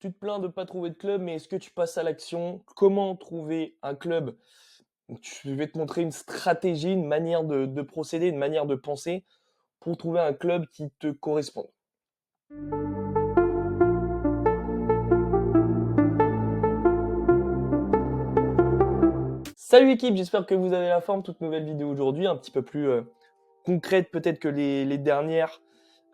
Tu te plains de pas trouver de club, mais est-ce que tu passes à l'action? Comment trouver un club? Je vais te montrer une stratégie, une manière de procéder, une manière de penser pour trouver un club qui te correspond. Salut équipe, j'espère que vous avez la forme. Toute nouvelle vidéo aujourd'hui, un petit peu plus concrète peut-être que les dernières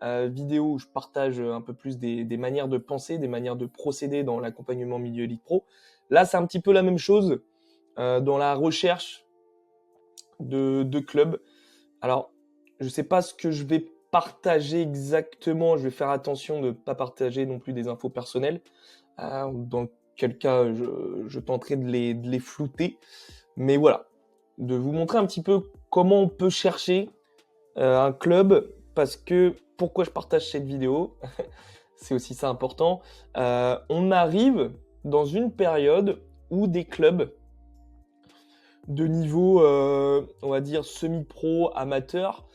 vidéos où je partage un peu plus des manières de penser, des manières de procéder dans l'accompagnement milieu Elite Pro. Là, c'est un petit peu la même chose dans la recherche de clubs. Alors, je sais pas ce que je vais partager exactement. Je vais faire attention de ne pas partager non plus des infos personnelles. Dans quel cas, je tenterai de les flouter. Mais voilà, de vous montrer un petit peu comment on peut chercher un club. Parce que, pourquoi je partage cette vidéo? C'est aussi ça important. On arrive dans une période où des clubs de niveau, on va dire, semi-pro, amateur,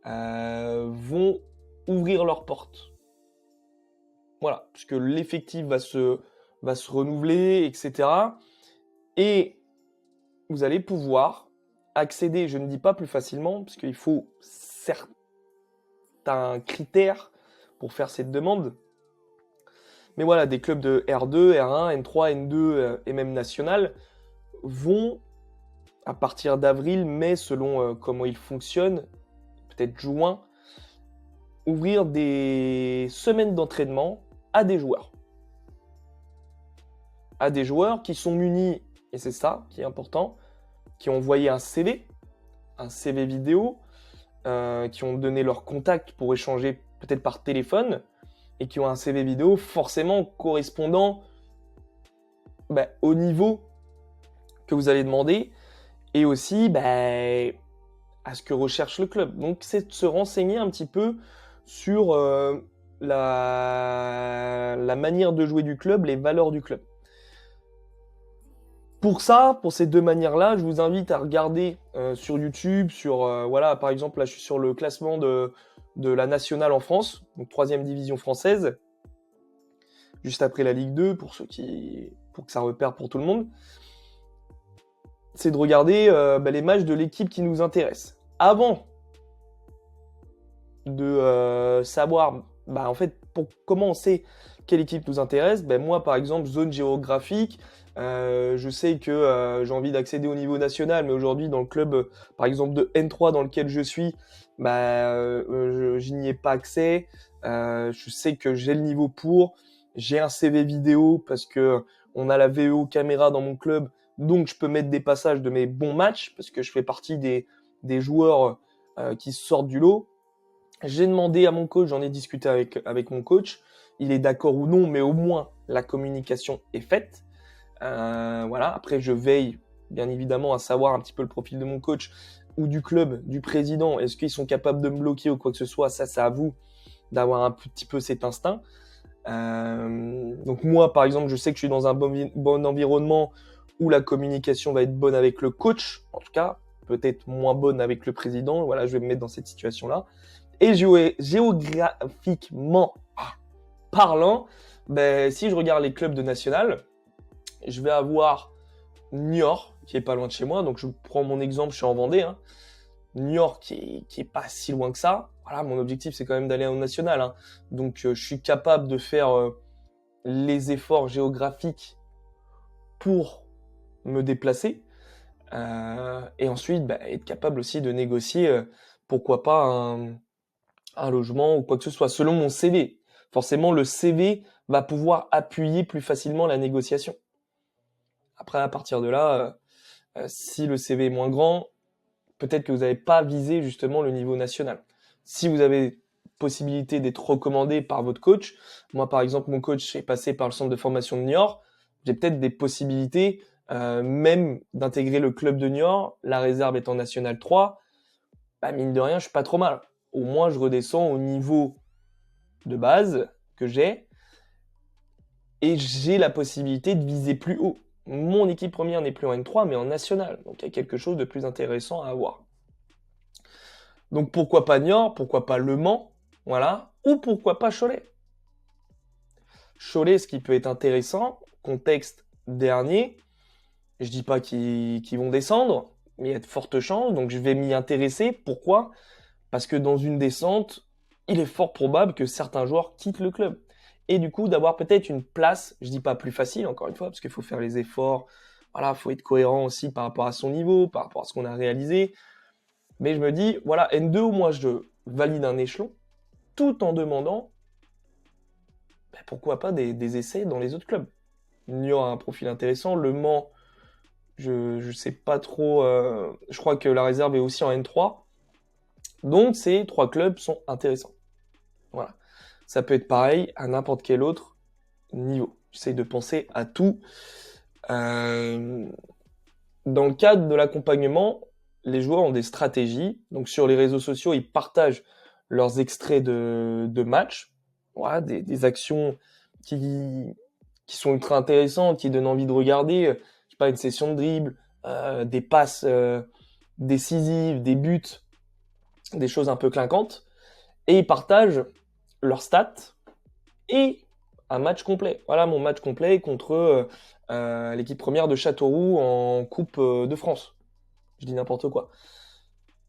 vont ouvrir leurs portes. Voilà, puisque l'effectif va se renouveler, etc. Et vous allez pouvoir accéder, je ne dis pas plus facilement, parce qu'il faut certains critères pour faire cette demande. Mais voilà, des clubs de R2, R1, N3, N2 et même national vont, à partir d'avril, mai, selon comment ils fonctionnent, peut-être juin, ouvrir des semaines d'entraînement à des joueurs. À des joueurs qui sont munis, et c'est ça qui est important, qui ont envoyé un CV vidéo, qui ont donné leur contact pour échanger peut-être par téléphone, et qui ont un CV vidéo forcément correspondant au niveau que vous allez demander, et aussi à ce que recherche le club. Donc c'est de se renseigner un petit peu sur la manière de jouer du club, les valeurs du club. Pour ça, pour ces deux manières-là, je vous invite à regarder sur YouTube, voilà, par exemple, là je suis sur le classement de la nationale en France, donc 3e division française, juste après la Ligue 2, pour que ça repère pour tout le monde. C'est de regarder les matchs de l'équipe qui nous intéresse. Avant de savoir, en fait, comment on sait quelle équipe nous intéresse, moi, par exemple, zone géographique, je sais que j'ai envie d'accéder au niveau national, mais aujourd'hui, dans le club, par exemple, de N3 dans lequel je suis, je n'y ai pas accès. Je sais que j'ai le niveau pour, j'ai un CV vidéo parce que on a la VEO caméra dans mon club, donc je peux mettre des passages de mes bons matchs parce que je fais partie des joueurs qui sortent du lot. J'ai demandé à mon coach, j'en ai discuté avec mon coach, il est d'accord ou non, mais au moins la communication est faite. Voilà. Après, je veille bien évidemment à savoir un petit peu le profil de mon coach ou du club, du président. Est-ce qu'ils sont capables de me bloquer ou quoi que ce soit? Ça, c'est à vous d'avoir un petit peu cet instinct. Donc moi, par exemple, je sais que je suis dans un bon environnement où la communication va être bonne avec le coach, en tout cas, peut-être moins bonne avec le président. Voilà, je vais me mettre dans cette situation-là. Et géographiquement parlant, si je regarde les clubs de national, je vais avoir Niort, qui est pas loin de chez moi. Donc je prends mon exemple, je suis en Vendée. Niort, qui est pas si loin que ça. Voilà, mon objectif, c'est quand même d'aller au national. Donc je suis capable de faire les efforts géographiques pour me déplacer. Et ensuite, être capable aussi de négocier, pourquoi pas, un logement ou quoi que ce soit, selon mon CV. Forcément, le CV va pouvoir appuyer plus facilement la négociation. Après, à partir de là, si le CV est moins grand, peut-être que vous n'avez pas visé justement le niveau national. Si vous avez possibilité d'être recommandé par votre coach, moi par exemple, mon coach est passé par le centre de formation de Niort, j'ai peut-être des possibilités même d'intégrer le club de Niort, la réserve étant nationale 3, mine de rien, je suis pas trop mal. Au moins, je redescends au niveau de base que j'ai et j'ai la possibilité de viser plus haut. Mon équipe première n'est plus en N3 mais en national, donc il y a quelque chose de plus intéressant à avoir. Donc pourquoi pas Niort, pourquoi pas Le Mans, voilà, ou pourquoi pas Cholet. Cholet, ce qui peut être intéressant, contexte dernier, je dis pas qu'ils vont descendre, mais il y a de fortes chances, donc je vais m'y intéresser. Pourquoi? Parce que dans une descente, il est fort probable que certains joueurs quittent le club. Et du coup, d'avoir peut-être une place, je dis pas plus facile, encore une fois, parce qu'il faut faire les efforts, voilà, faut être cohérent aussi par rapport à son niveau, par rapport à ce qu'on a réalisé. Mais je me dis, voilà, N2, moi je valide un échelon, tout en demandant, ben, pourquoi pas des essais dans les autres clubs. Niort a un profil intéressant, Le Mans, je sais pas trop, je crois que la réserve est aussi en N3. Donc ces trois clubs sont intéressants. Voilà. Ça peut être pareil à n'importe quel autre niveau. J'essaye de penser à tout. Euh, Dans le cadre de l'accompagnement, les joueurs ont des stratégies. Donc sur les réseaux sociaux, ils partagent leurs extraits de matchs. Voilà, des actions qui, qui sont ultra intéressantes, qui donnent envie de regarder. Je sais pas, une session de dribble, des passes décisives, des buts, des choses un peu clinquantes. Et ils partagent leurs stats et un match complet. Voilà mon match complet contre l'équipe première de Châteauroux en Coupe de France. Je dis n'importe quoi.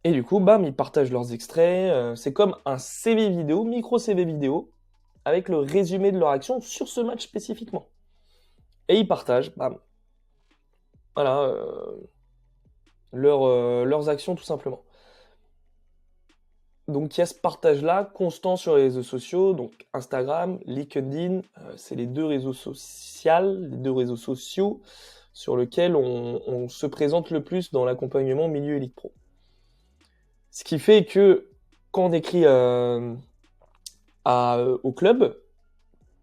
Et du coup, bam, ils partagent leurs extraits. C'est comme un CV vidéo, micro CV vidéo, avec le résumé de leur action sur ce match spécifiquement. Et ils partagent, bam, voilà, leurs actions tout simplement. Donc il y a ce partage-là constant sur les réseaux sociaux, donc Instagram, LinkedIn, c'est les deux réseaux sociaux sur lesquels on se présente le plus dans l'accompagnement milieu élite pro. Ce qui fait que quand on écrit au club,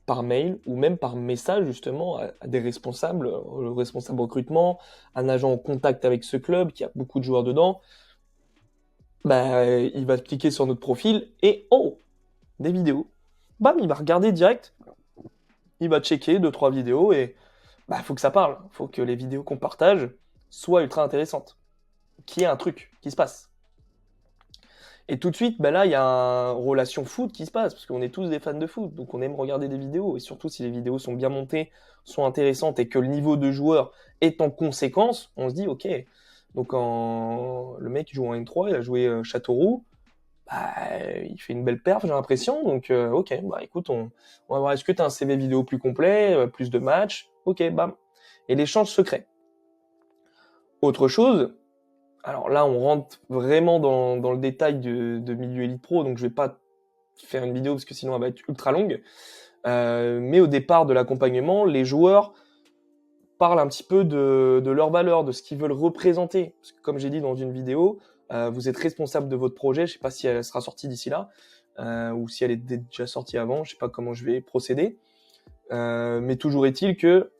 par mail ou même par message justement à des responsables, le responsable recrutement, un agent en contact avec ce club qui a beaucoup de joueurs dedans, bah, il va cliquer sur notre profil et oh, des vidéos. Bam, il va regarder direct, il va checker 2-3 vidéos et bah faut que ça parle, faut que les vidéos qu'on partage soient ultra intéressantes, qu'il y ait un truc qui se passe. Et tout de suite, bah là, il y a une relation foot qui se passe, parce qu'on est tous des fans de foot, donc on aime regarder des vidéos, et surtout si les vidéos sont bien montées, sont intéressantes, et que le niveau de joueur est en conséquence, on se dit, ok, donc le mec il joue en N3, il a joué Châteauroux, bah, il fait une belle perf, j'ai l'impression, donc ok, bah écoute, on va voir, est-ce que tu as un CV vidéo plus complet, plus de matchs, ok, bam, et l'échange se crée. Autre chose, alors là, on rentre vraiment dans le détail de milieu Elite Pro, donc je vais pas faire une vidéo parce que sinon elle va être ultra longue. Mais au départ de l'accompagnement, les joueurs parlent un petit peu de leurs valeurs, de ce qu'ils veulent représenter. Parce que comme j'ai dit dans une vidéo, vous êtes responsable de votre projet. Je sais pas si elle sera sortie d'ici là, ou si elle est déjà sortie avant. Je sais pas comment je vais procéder. Mais toujours est-il que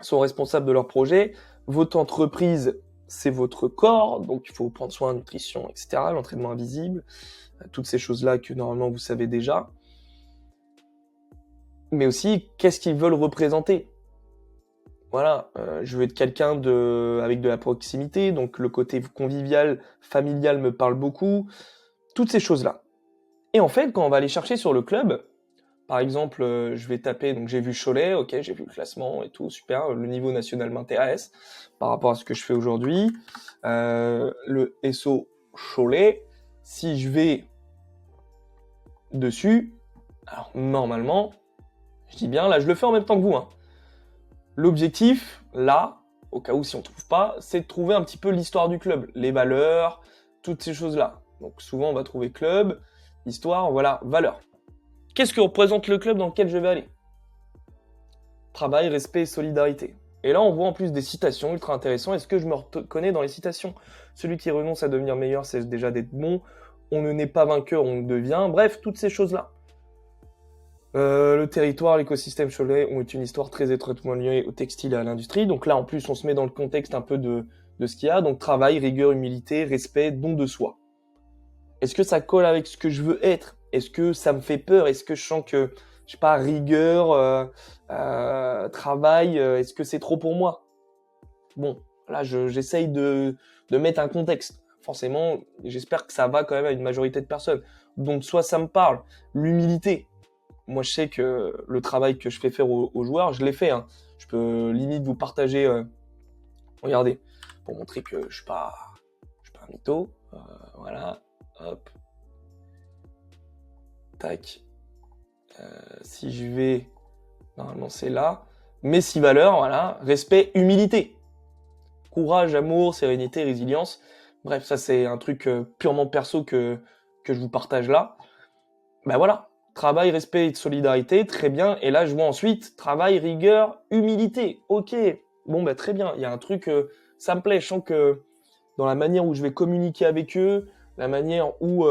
sont responsables de leur projet. Votre entreprise, c'est votre corps, donc il faut prendre soin de nutrition, etc. L'entraînement invisible, toutes ces choses-là que normalement vous savez déjà. Mais aussi, qu'est-ce qu'ils veulent représenter? Voilà, je veux être quelqu'un avec de la proximité, donc le côté convivial, familial me parle beaucoup. Toutes ces choses-là. Et en fait, quand on va aller chercher sur le club, par exemple, je vais taper, donc j'ai vu Cholet, ok, j'ai vu le classement et tout, super, le niveau national m'intéresse par rapport à ce que je fais aujourd'hui. Le SO Cholet, si je vais dessus, alors normalement, je dis bien, là je le fais en même temps que vous, hein. L'objectif, là, au cas où si on trouve pas, c'est de trouver un petit peu l'histoire du club, les valeurs, toutes ces choses-là. Donc souvent on va trouver club, histoire, voilà, valeurs. Qu'est-ce que représente le club dans lequel je vais aller? Travail, respect et solidarité. Et là, on voit en plus des citations ultra intéressantes. Est-ce que je me reconnais dans les citations? Celui qui renonce à devenir meilleur, c'est déjà d'être bon. On ne naît pas vainqueur, on le devient. Bref, toutes ces choses-là. Le territoire, l'écosystème Cholet ont une histoire très étroitement liée au textile et à l'industrie. Donc là, en plus, on se met dans le contexte un peu de ce qu'il y a. Donc travail, rigueur, humilité, respect, don de soi. Est-ce que ça colle avec ce que je veux être? Est-ce que ça me fait peur? Est-ce que je sens que, je sais pas, rigueur, travail, est-ce que c'est trop pour moi? Bon, là, j'essaye de mettre un contexte. Forcément, j'espère que ça va quand même à une majorité de personnes. Donc, soit ça me parle. L'humilité. moi je sais que le travail que je fais faire aux joueurs, je l'ai fait, hein. Je peux limite vous partager, regardez, pour montrer que je suis pas un mytho. Voilà, hop, tac. Si je vais, normalement c'est là. Mes 6 valeurs, voilà, respect, humilité, courage, amour, sérénité, résilience. Bref, ça c'est un truc purement perso que je vous partage là. Ben voilà, travail, respect et solidarité, très bien. Et là, je vois ensuite travail, rigueur, humilité. Ok, bon, ben très bien. Il y a un truc, ça me plaît. Je sens que dans la manière où je vais communiquer avec eux, la manière où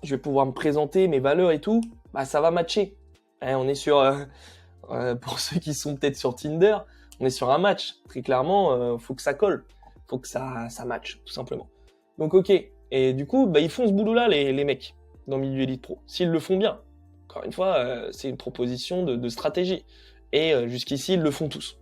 je vais pouvoir me présenter, mes valeurs et tout, bah ça va matcher. Hein, on est sur, pour ceux qui sont peut-être sur Tinder, on est sur un match. Très clairement, faut que ça colle, faut que ça matche, tout simplement. Donc ok. Et du coup, bah, ils font ce boulot-là, les mecs, dans le milieu Elite Pro. S'ils le font bien, encore une fois, c'est une proposition de stratégie. Et jusqu'ici, ils le font tous.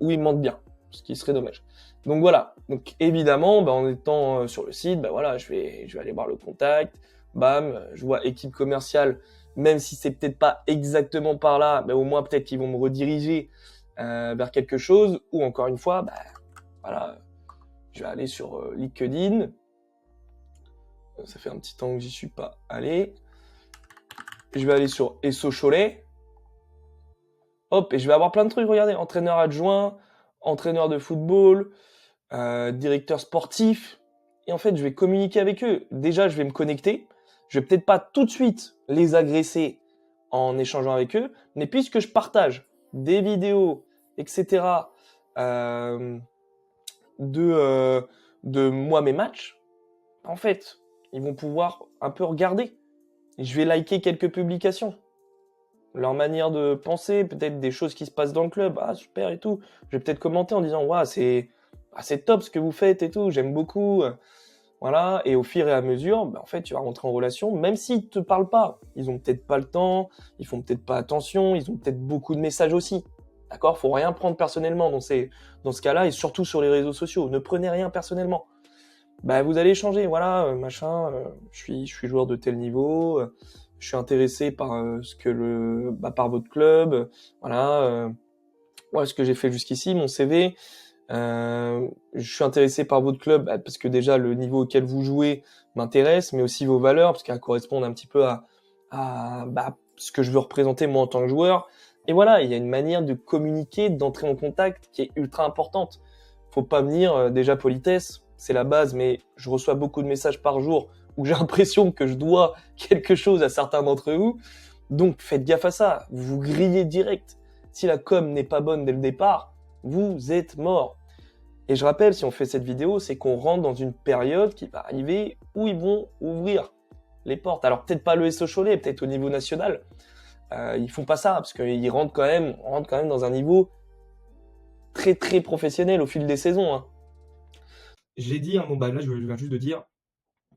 Ou ils mentent bien, ce qui serait dommage. Donc voilà. Donc évidemment, bah, en étant sur le site, bah, voilà, je vais aller voir le contact. Bam, je vois équipe commerciale. Même si c'est peut-être pas exactement par là, bah, au moins peut-être qu'ils vont me rediriger vers quelque chose. Ou encore une fois, bah, voilà, je vais aller sur LinkedIn. Ça fait un petit temps que j'y suis pas allé. Je vais aller sur Esso Cholet. Hop, et je vais avoir plein de trucs, regardez. Entraîneur adjoint, entraîneur de football, directeur sportif. Et en fait, je vais communiquer avec eux. Déjà, je vais me connecter. Je vais peut-être pas tout de suite les agresser en échangeant avec eux, mais puisque je partage des vidéos, etc., de moi, mes matchs, en fait, ils vont pouvoir un peu regarder. Je vais liker quelques publications. Leur manière de penser, peut-être des choses qui se passent dans le club. Ah, super et tout. Je vais peut-être commenter en disant, waouh, c'est top ce que vous faites et tout. J'aime beaucoup. Voilà. Et au fur et à mesure, bah, en fait, tu vas rentrer en relation, même s'ils te parlent pas. Ils ont peut-être pas le temps. Ils font peut-être pas attention. Ils ont peut-être beaucoup de messages aussi. D'accord? Faut rien prendre personnellement dans ce cas-là et surtout sur les réseaux sociaux. Ne prenez rien personnellement. Bah, vous allez échanger, voilà, machin, je suis joueur de tel niveau, je suis intéressé par par votre club, voilà, ouais, ce que j'ai fait jusqu'ici, mon CV, je suis intéressé par votre club bah, parce que déjà le niveau auquel vous jouez m'intéresse, mais aussi vos valeurs parce qu'elles correspondent un petit peu à bah, ce que je veux représenter moi en tant que joueur. Et voilà, il y a une manière de communiquer, d'entrer en contact qui est ultra importante. Faut pas venir déjà politesse, c'est la base, mais je reçois beaucoup de messages par jour où j'ai l'impression que je dois quelque chose à certains d'entre vous. Donc faites gaffe à ça, vous vous grillez direct. Si la com n'est pas bonne dès le départ, vous êtes mort. Et je rappelle, si on fait cette vidéo, c'est qu'on rentre dans une période qui va arriver où ils vont ouvrir les portes. Alors peut-être pas le SO Cholet, peut-être au niveau national. Ils font pas ça parce qu'ils rentrent quand même dans un niveau très très professionnel au fil des saisons. Hein. J'ai dit, hein, bon bah là je viens juste de dire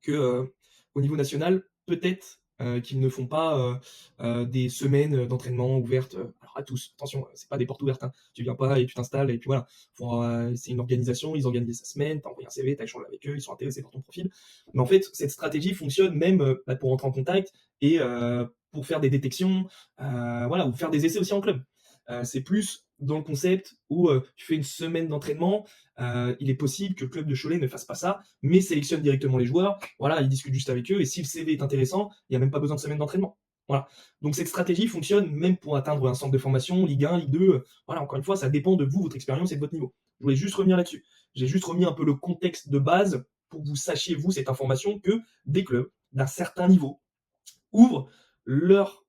que au niveau national, peut-être qu'ils ne font pas des semaines d'entraînement ouvertes. Alors à tous, attention, c'est pas des portes ouvertes. Hein. Tu viens pas et tu t'installes et puis voilà. C'est une organisation, ils organisent sa semaine, t'as envoyé un CV, t'as échangé avec eux, ils sont intéressés par ton profil. Mais en fait, cette stratégie fonctionne même pour rentrer en contact et pour faire des détections, voilà, ou faire des essais aussi en club. C'est plus dans le concept où tu fais une semaine d'entraînement, il est possible que le club de Cholet ne fasse pas ça, mais sélectionne directement les joueurs, voilà, il discute juste avec eux, et si le CV est intéressant, il n'y a même pas besoin de semaine d'entraînement. Voilà. Donc cette stratégie fonctionne même pour atteindre un centre de formation, Ligue 1, Ligue 2, voilà, encore une fois, ça dépend de vous, votre expérience et de votre niveau. Je voulais juste revenir là-dessus. J'ai juste remis un peu le contexte de base pour que vous sachiez, vous, cette information, que des clubs d'un certain niveau ouvrent leur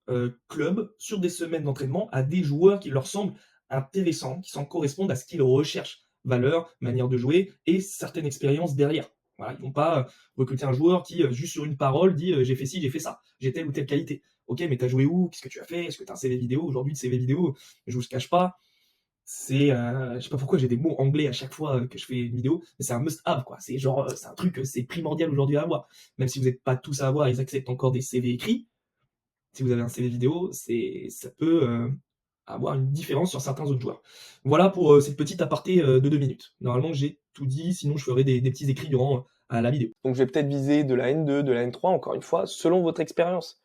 club sur des semaines d'entraînement à des joueurs qui leur semblent intéressants, qui correspondent à ce qu'ils recherchent. Valeur, manière de jouer et certaines expériences derrière. Voilà, ils vont pas recruter un joueur qui, juste sur une parole, dit j'ai fait ci, j'ai fait ça, j'ai telle ou telle qualité. Ok, mais t'as joué où? Qu'est-ce que tu as fait? Est-ce que t'as un CV vidéo? Aujourd'hui, le CV vidéo, je vous le cache pas, c'est, je sais pas pourquoi j'ai des mots anglais à chaque fois que je fais une vidéo, mais c'est un must-have, quoi. C'est genre, c'est un truc, c'est primordial aujourd'hui à avoir. Même si vous n'êtes pas tous à avoir, ils acceptent encore des CV écrits. Si vous avez un CV vidéo, ça peut avoir une différence sur certains autres joueurs. Voilà pour cette petite aparté de 2 minutes. Normalement, j'ai tout dit, sinon je ferai des petits écrits durant la vidéo. Donc je vais peut-être viser de la N2, de la N3, encore une fois, selon votre expérience.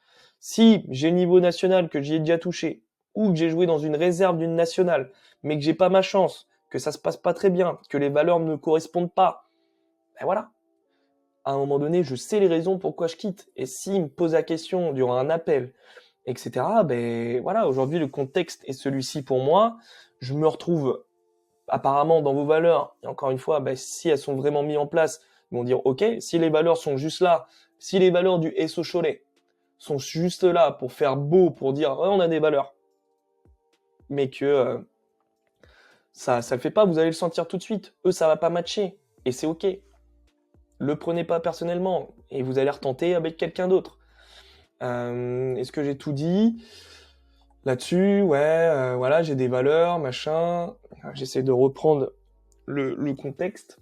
Si j'ai le niveau national, que j'y ai déjà touché, ou que j'ai joué dans une réserve d'une nationale, mais que j'ai pas ma chance, que ça se passe pas très bien, que les valeurs ne correspondent pas, ben voilà. À un moment donné, je sais les raisons pourquoi je quitte. Et s'il me pose la question durant un appel, etc., ben voilà, aujourd'hui le contexte est celui-ci pour moi. Je me retrouve apparemment dans vos valeurs. Et encore une fois, ben, si elles sont vraiment mises en place, ils vont dire ok, si les valeurs sont juste là, si les valeurs du SO Cholet sont juste là pour faire beau, pour dire ouais, on a des valeurs, mais que ça le fait pas, vous allez le sentir tout de suite. Eux, ça va pas matcher. Et c'est ok. Le prenez pas personnellement et vous allez retenter avec quelqu'un d'autre. Est-ce que j'ai tout dit là-dessus? Ouais, voilà, j'ai des valeurs, machin. J'essaie de reprendre le contexte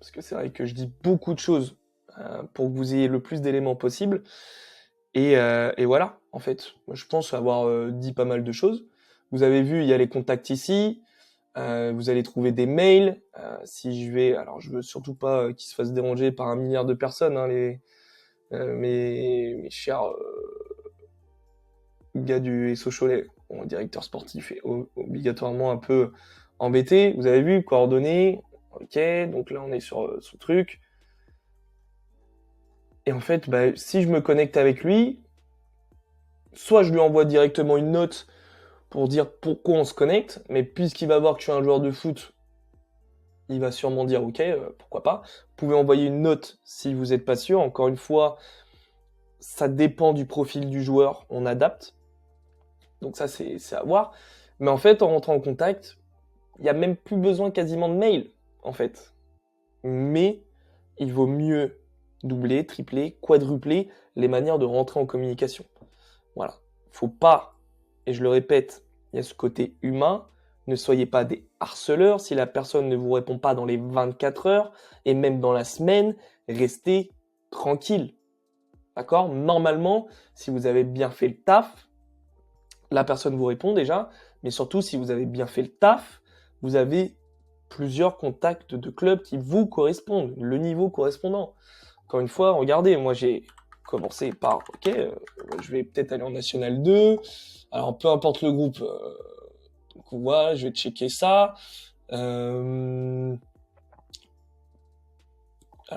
parce que c'est vrai que je dis beaucoup de choses pour que vous ayez le plus d'éléments possible. Et voilà, en fait, moi, je pense avoir dit pas mal de choses. Vous avez vu, il y a les contacts ici. Vous allez trouver des mails. Si je vais, alors je veux surtout pas qu'ils se fassent déranger par 1 milliard de personnes, hein, mes chers gars du SO Cholet, mon directeur sportif est obligatoirement un peu embêté. Vous avez vu, coordonnées, ok, donc là on est sur son truc. Et en fait, bah, si je me connecte avec lui, soit je lui envoie directement une note pour dire pourquoi on se connecte, mais puisqu'il va voir que je suis un joueur de foot, il va sûrement dire ok, pourquoi pas. Vous pouvez envoyer une note si vous n'êtes pas sûr. Encore une fois, ça dépend du profil du joueur, on adapte. Donc ça, c'est à voir. Mais en fait, en rentrant en contact, il n'y a même plus besoin quasiment de mail, en fait. Mais il vaut mieux doubler, tripler, quadrupler les manières de rentrer en communication. Voilà. Faut pas, et je le répète, il y a ce côté humain. Ne soyez pas des harceleurs. Si la personne ne vous répond pas dans les 24 heures, et même dans la semaine, restez tranquille. D'accord? Normalement, si vous avez bien fait le taf, la personne vous répond déjà, mais surtout si vous avez bien fait le taf, vous avez plusieurs contacts de clubs qui vous correspondent, le niveau correspondant. Encore une fois, regardez, moi j'ai commencé par, ok, je vais peut-être aller en National 2, alors peu importe le groupe, donc voilà, je vais checker ça. Alors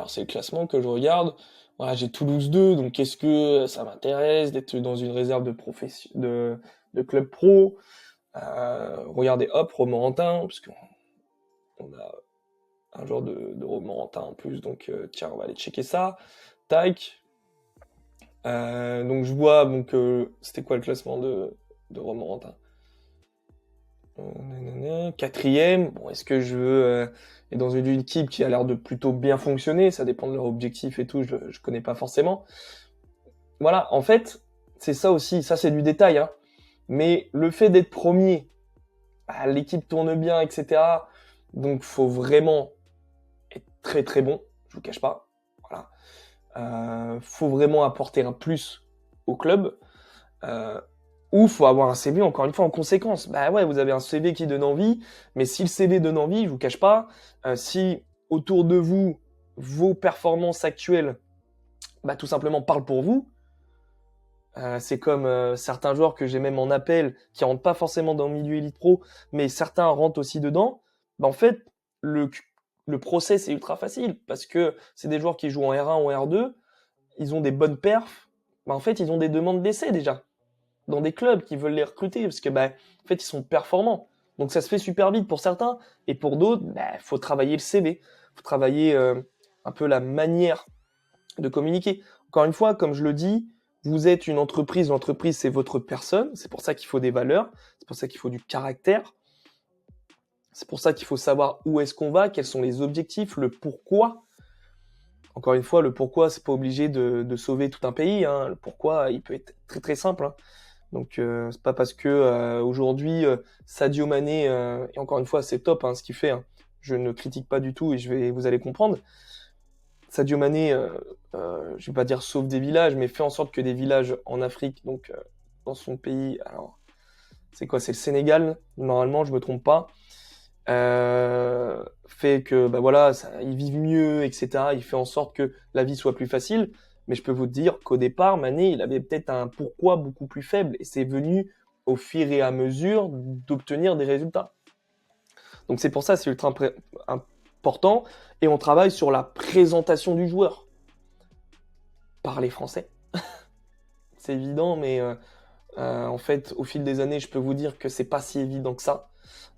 c'est le classement que je regarde. Voilà, j'ai Toulouse 2, donc est-ce que ça m'intéresse d'être dans une réserve de club pro? Regardez, hop, Romorantin, parce qu'on a un joueur de Romorantin en plus, donc tiens, on va aller checker ça. Tac. Donc je vois, donc c'était quoi le classement de Romorantin? Quatrième. Bon, est-ce que je veux être dans une équipe qui a l'air de plutôt bien fonctionner? Ça dépend de leur objectif et tout, je connais pas forcément. Voilà, en fait, c'est ça aussi, ça c'est du détail, hein. Mais le fait d'être premier, bah, l'équipe tourne bien, etc. Donc faut vraiment être très très bon, je vous cache pas. Voilà. Faut vraiment apporter un plus au club. Ou faut avoir un CV encore une fois en conséquence. Bah ouais, vous avez un CV qui donne envie, mais si le CV donne envie, je vous cache pas, si autour de vous, vos performances actuelles, bah tout simplement parlent pour vous, c'est comme certains joueurs que j'ai même en appel, qui rentrent pas forcément dans le milieu élite pro, mais certains rentrent aussi dedans. Bah en fait, le, le process est ultra facile, parce que c'est des joueurs qui jouent en R1 ou en R2, ils ont des bonnes perfs, bah en fait ils ont des demandes d'essai déjà, dans des clubs qui veulent les recruter, parce que bah, en fait ils sont performants. Donc ça se fait super vite pour certains, et pour d'autres, bah, faut travailler le CV, faut travailler un peu la manière de communiquer. Encore une fois, comme je le dis, vous êtes une entreprise, l'entreprise c'est votre personne, c'est pour ça qu'il faut des valeurs, c'est pour ça qu'il faut du caractère, c'est pour ça qu'il faut savoir où est-ce qu'on va, quels sont les objectifs, le pourquoi. Encore une fois, le pourquoi, c'est pas obligé de sauver tout un pays, hein. Le pourquoi, il peut être très très simple, hein. Donc c'est pas parce que aujourd'hui Sadio Mané et encore une fois c'est top hein, ce qu'il fait, hein. Je ne critique pas du tout et vous allez comprendre. Sadio Mané, je vais pas dire sauve des villages, mais fait en sorte que des villages en Afrique, donc dans son pays, alors c'est quoi, c'est le Sénégal normalement, je me trompe pas, fait que bah voilà, ils vivent mieux, etc. Il fait en sorte que la vie soit plus facile. Mais je peux vous dire qu'au départ, Mané, il avait peut-être un pourquoi beaucoup plus faible et c'est venu au fur et à mesure d'obtenir des résultats. Donc c'est pour ça que c'est ultra important et on travaille sur la présentation du joueur. Parler français. C'est évident, mais en fait, au fil des années, je peux vous dire que c'est pas si évident que ça.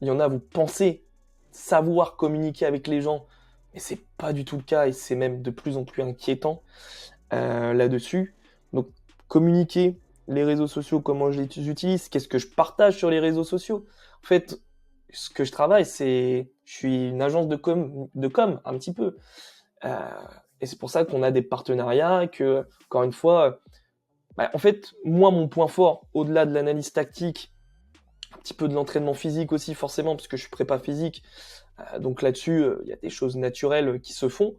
Il y en a, vous pensez savoir communiquer avec les gens, mais c'est pas du tout le cas et c'est même de plus en plus inquiétant là-dessus. Donc, communiquer, les réseaux sociaux, comment je les utilise, qu'est-ce que je partage sur les réseaux sociaux. En fait, ce que je travaille, je suis une agence de com un petit peu. Euh, et c'est pour ça qu'on a des partenariats, que, encore une fois, en fait, moi, mon point fort, au-delà de l'analyse tactique, un petit peu de l'entraînement physique aussi, forcément, parce que je suis prépa physique, donc là-dessus, il y a des choses naturelles qui se font,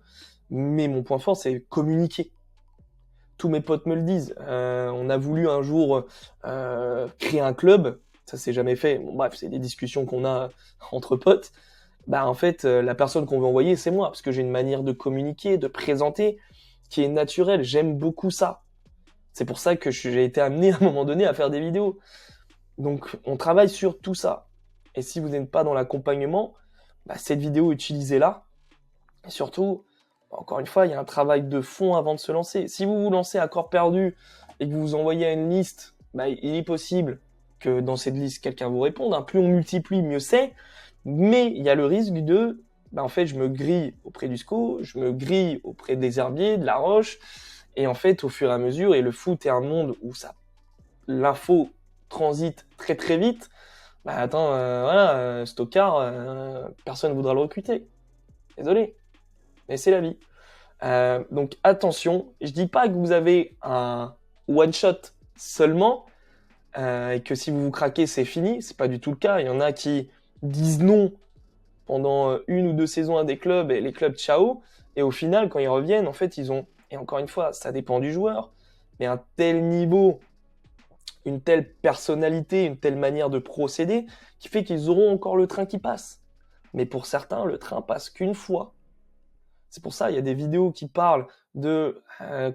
mais mon point fort, c'est communiquer. Tous mes potes me le disent. On a voulu un jour créer un club, ça s'est jamais fait. Bon, bref, c'est des discussions qu'on a entre potes. Bah en fait, la personne qu'on veut envoyer, c'est moi, parce que j'ai une manière de communiquer, de présenter, qui est naturelle. J'aime beaucoup ça. C'est pour ça que j'ai été amené à un moment donné à faire des vidéos. Donc, on travaille sur tout ça. Et si vous n'êtes pas dans l'accompagnement, cette vidéo, utilisez-la. Et surtout, encore une fois, il y a un travail de fond avant de se lancer. Si vous vous lancez à corps perdu et que vous vous envoyez à une liste, il est possible que dans cette liste, quelqu'un vous réponde. Plus on multiplie, mieux c'est. Mais il y a le risque de, en fait, je me grille auprès du SCO, je me grille auprès des herbiers, de la roche. Et en fait, au fur et à mesure, et le foot est un monde où l'info transite très très vite. Stockard, personne ne voudra le recruter. Désolé, mais c'est la vie. Donc attention, je dis pas que vous avez un one shot seulement et que si vous vous craquez c'est fini. C'est pas du tout le cas. Il y en a qui disent non pendant 1 ou 2 saisons à des clubs et les clubs ciao. Et au final, quand ils reviennent, en fait, ils ont, et encore une fois, ça dépend du joueur, mais un tel niveau, une telle personnalité, une telle manière de procéder, qui fait qu'ils auront encore le train qui passe. Mais pour certains, le train passe qu'une fois. C'est pour ça, il y a des vidéos qui parlent de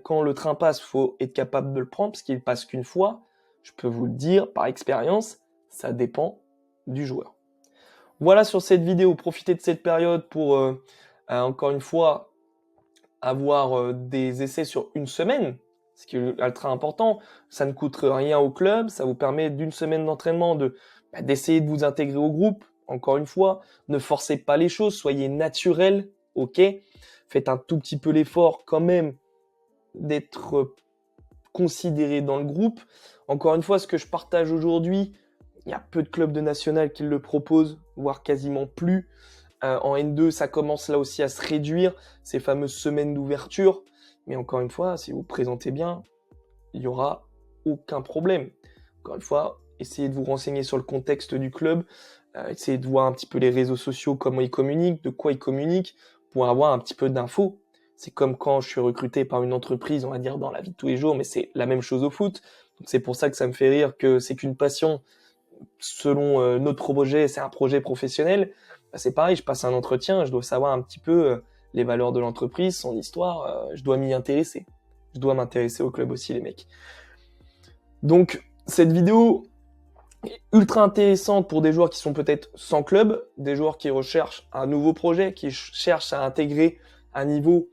quand le train passe, faut être capable de le prendre, parce qu'il passe qu'une fois. Je peux vous le dire, par expérience, ça dépend du joueur. Voilà sur cette vidéo, profitez de cette période pour, encore une fois, avoir des essais sur une semaine, ce qui est ultra important. Ça ne coûte rien au club, ça vous permet d'une semaine d'entraînement d'essayer de vous intégrer au groupe. Encore une fois, ne forcez pas les choses, soyez naturel, ok. Faites un tout petit peu l'effort quand même d'être considéré dans le groupe. Encore une fois, ce que je partage aujourd'hui, il y a peu de clubs de national qui le proposent, voire quasiment plus. En N2, ça commence là aussi à se réduire, ces fameuses semaines d'ouverture. Mais encore une fois, si vous présentez bien, il n'y aura aucun problème. Encore une fois, essayez de vous renseigner sur le contexte du club, essayez de voir un petit peu les réseaux sociaux, comment ils communiquent, de quoi ils communiquent, pour avoir un petit peu d'infos. C'est comme quand je suis recruté par une entreprise, on va dire dans la vie de tous les jours, mais c'est la même chose au foot. Donc c'est pour ça que ça me fait rire que c'est qu'une passion. Selon notre projet, c'est un projet professionnel. C'est pareil, je passe un entretien, je dois savoir un petit peu les valeurs de l'entreprise, son histoire, je dois m'y intéresser. Je dois m'intéresser au club aussi, les mecs. Donc, cette vidéo est ultra intéressante pour des joueurs qui sont peut-être sans club, des joueurs qui recherchent un nouveau projet, qui cherchent à intégrer un niveau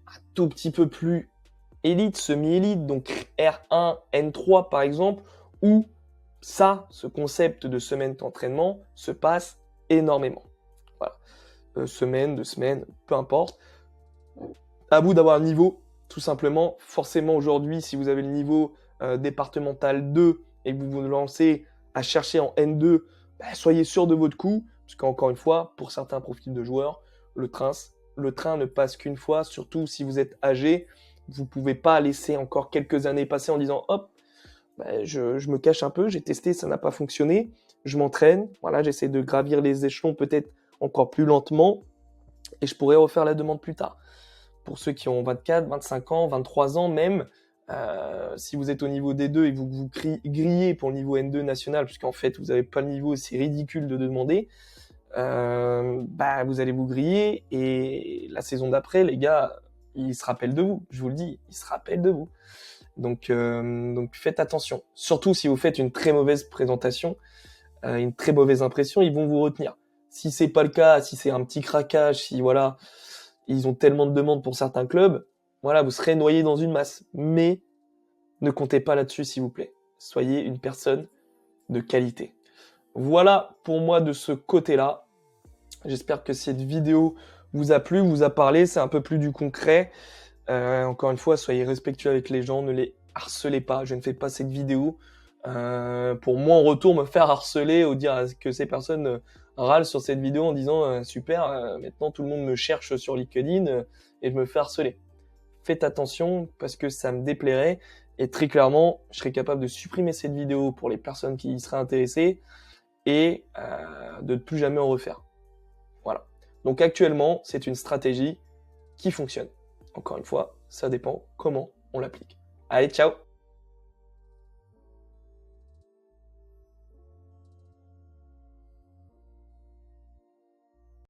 un tout petit peu plus élite, semi-élite, donc R1, N3 par exemple, où ce concept de semaine d'entraînement se passe énormément. Voilà. Semaine, 2 semaines, peu importe. À vous d'avoir un niveau, tout simplement. Forcément, aujourd'hui, si vous avez le niveau départemental 2 et que vous vous lancez à chercher en N2, soyez sûr de votre coup, parce qu'encore une fois, pour certains profils de joueurs, le train ne passe qu'une fois, surtout si vous êtes âgé. Vous ne pouvez pas laisser encore quelques années passer en disant « Hop, je me cache un peu, j'ai testé, ça n'a pas fonctionné, je m'entraîne, voilà, j'essaie de gravir les échelons peut-être encore plus lentement et je pourrais refaire la demande plus tard. » Pour ceux qui ont 24, 25 ans, 23 ans même, si vous êtes au niveau D2 et vous grillez pour le niveau N2 national, puisqu'en fait vous n'avez pas le niveau, c'est ridicule de demander, vous allez vous griller et la saison d'après, les gars, il se rappelle de vous, je vous le dis, il se rappelle de vous. Donc faites attention. Surtout si vous faites une très mauvaise présentation, une très mauvaise impression, ils vont vous retenir. Si c'est pas le cas, si c'est un petit craquage, si voilà, ils ont tellement de demandes pour certains clubs, voilà, vous serez noyé dans une masse. Mais ne comptez pas là-dessus, s'il vous plaît. Soyez une personne de qualité. Voilà pour moi de ce côté-là. J'espère que cette vidéo vous a plu, vous a parlé, c'est un peu plus du concret. Encore une fois, soyez respectueux avec les gens, ne les harcelez pas. Je ne fais pas cette vidéo pour moi en retour me faire harceler ou dire que ces personnes râlent sur cette vidéo en disant super, maintenant tout le monde me cherche sur LinkedIn et je me fais harceler. Faites attention parce que ça me déplairait et très clairement, je serais capable de supprimer cette vidéo pour les personnes qui y seraient intéressées et de ne plus jamais en refaire. Voilà. Donc actuellement, c'est une stratégie qui fonctionne. Encore une fois, ça dépend comment on l'applique. Allez, ciao!